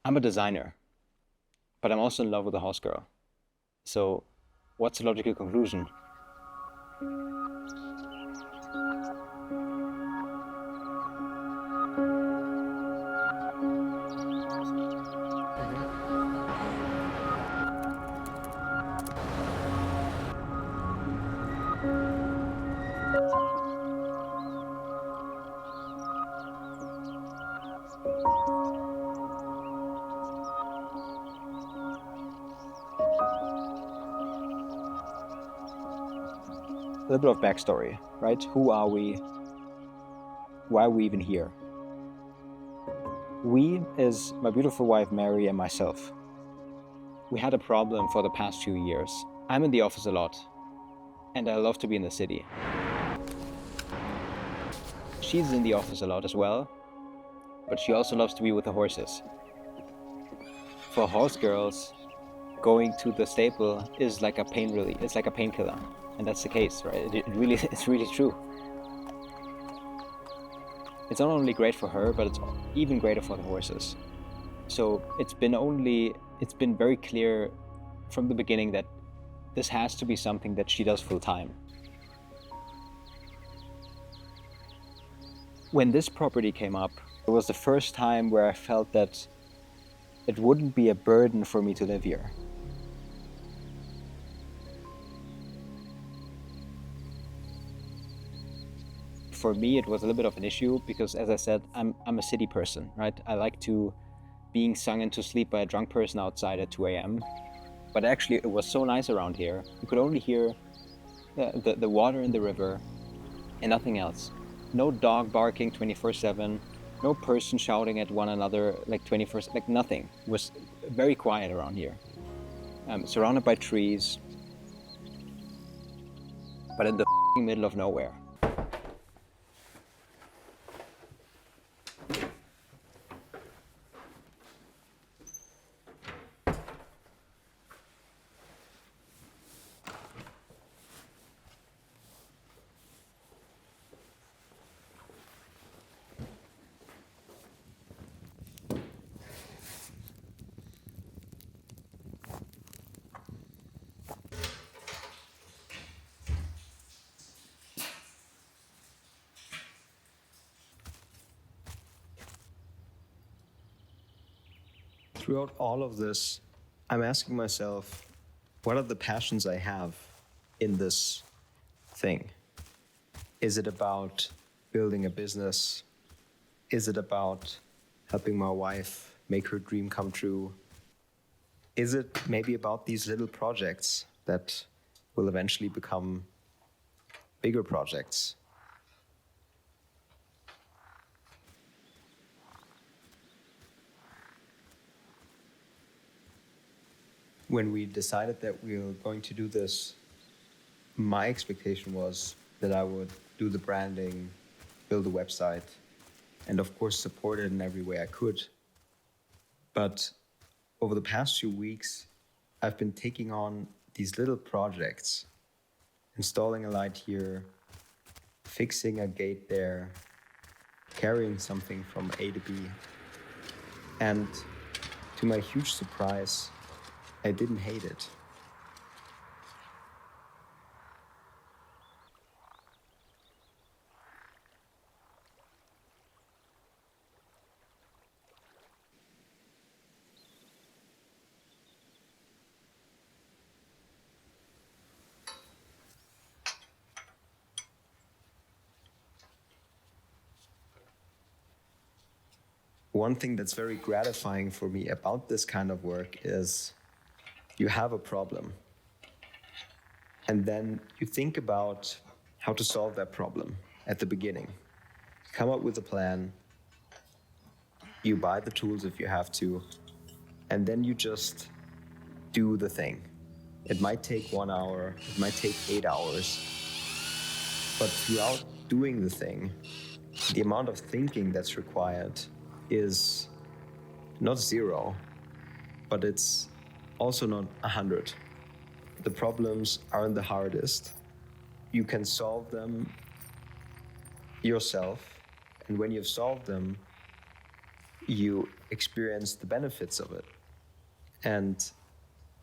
I'm a designer, but I'm also in love with a house girl. So, what's the logical conclusion? A little bit of backstory, right? Who are we? Why are we even here? We is my beautiful wife Mary and myself. We had a problem for the past few years. I'm in the office a lot, and I love to be in the city. She's in the office a lot as well, but she also loves to be with the horses. For horse girls, going to the stable is like a pain relief. It's like a painkiller, and that's the case, right? It's really true. It's not only great for her, but it's even greater for the horses. So it's been very clear from the beginning that this has to be something that she does full time. When this property came up, it was the first time where I felt that it wouldn't be a burden for me to live here. For me, it was a little bit of an issue because, as I said, I'm a city person, right? I like to being sung into sleep by a drunk person outside at 2 a.m. But actually, it was so nice around here. You could only hear the water in the river and nothing else. No dog barking 24/7, no person shouting at one another like 24, like nothing. It was very quiet around here. Surrounded by trees, but in the middle of nowhere. Throughout all of this, I'm asking myself, what are the passions I have in this thing? Is it about building a business? Is it about helping my wife make her dream come true? Is it maybe about these little projects that will eventually become bigger projects? When we decided that we were going to do this, my expectation was that I would do the branding, build a website, and of course support it in every way I could. But over the past few weeks, I've been taking on these little projects, installing a light here, fixing a gate there, carrying something from A to B. And to my huge surprise, I didn't hate it. One thing that's very gratifying for me about this kind of work is you have a problem. And then you think about how to solve that problem at the beginning. Come up with a plan. You buy the tools if you have to. And then you just do the thing. It might take 1 hour, it might take 8 hours. But throughout doing the thing, the amount of thinking that's required is not 0, but it's also not 100. The problems aren't the hardest. You can solve them yourself, and when you've solved them, you experience the benefits of it and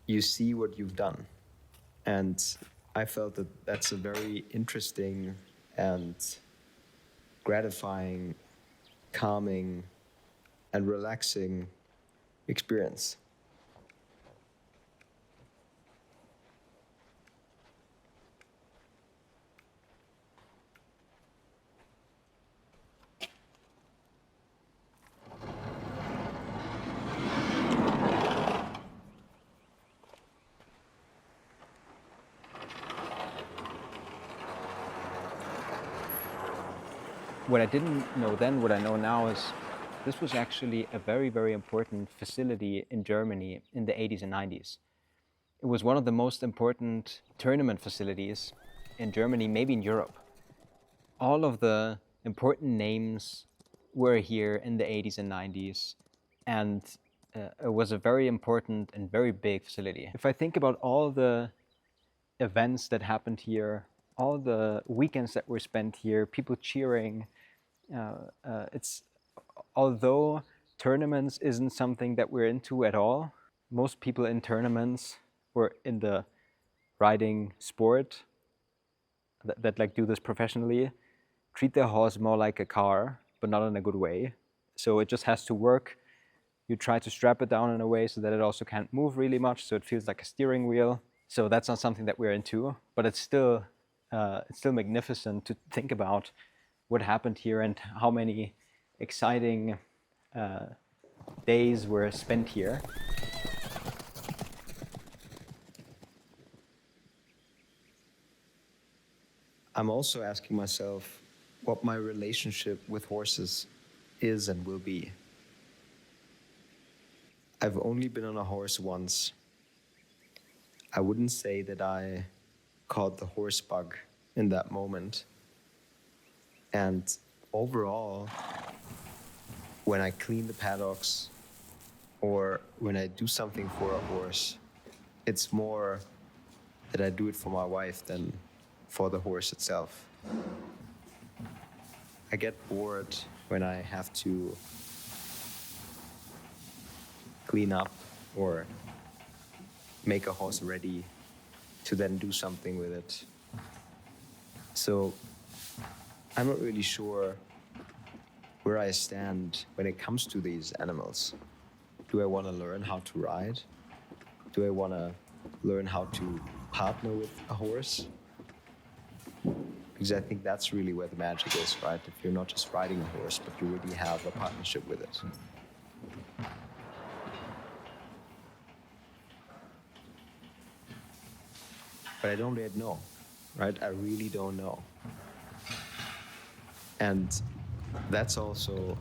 you see what you've done. And I felt that that's a very interesting and gratifying, calming, and relaxing experience. What I didn't know then, what I know now, is this was actually a very, very important facility in Germany in the 80s and 90s. It was one of the most important tournament facilities in Germany, maybe in Europe. All of the important names were here in the 80s and 90s, and it was a very important and very big facility. If I think about all the events that happened here, all the weekends that were spent here, people cheering, it's although tournaments isn't something that we're into at all, most people in tournaments or in the riding sport that like do this professionally treat their horse more like a car, but not in a good way. So it just has to work. You try to strap it down in a way so that it also can't move really much, so it feels like a steering wheel. So that's not something that we're into, but it's still magnificent to think about what happened here and how many exciting days were spent here. I'm also asking myself what my relationship with horses is and will be. I've only been on a horse once. I wouldn't say that I caught the horse bug in that moment. And overall, when I clean the paddocks or when I do something for a horse, it's more that I do it for my wife than for the horse itself. I get bored when I have to clean up or make a horse ready to then do something with it. So I'm not really sure where I stand when it comes to these animals. Do I want to learn how to ride? Do I want to learn how to partner with a horse? Because I think that's really where the magic is, right? If you're not just riding a horse, but you really have a partnership with it. But I don't yet know, right? I really don't know. And that's also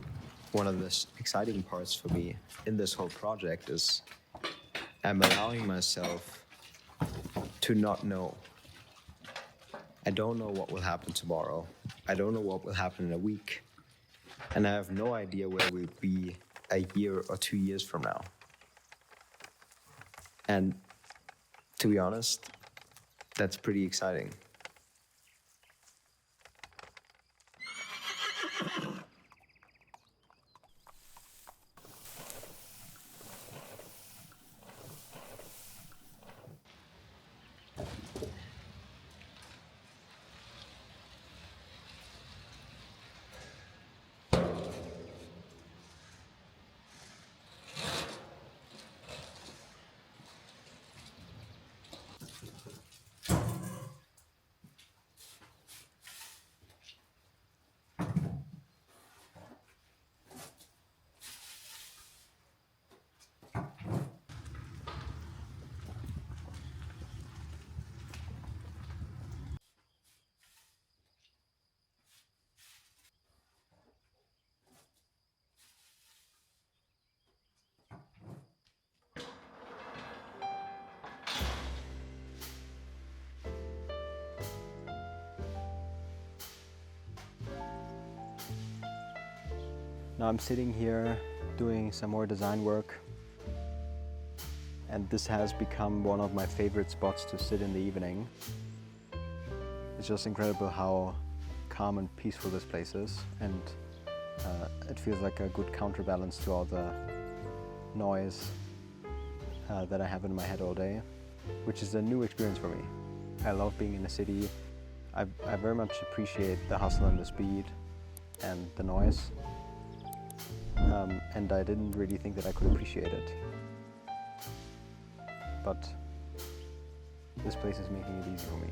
one of the exciting parts for me in this whole project is I'm allowing myself to not know. I don't know what will happen tomorrow. I don't know what will happen in a week. And I have no idea where we'll be a year or 2 years from now. And to be honest, that's pretty exciting. Now I'm sitting here doing some more design work, and this has become one of my favorite spots to sit in the evening. It's just incredible how calm and peaceful this place is, and It feels like a good counterbalance to all the noise that I have in my head all day, which is a new experience for me. I love being in the city. I very much appreciate the hustle and the speed and the noise, and I didn't really think that I could appreciate it. But this place is making it easy for me.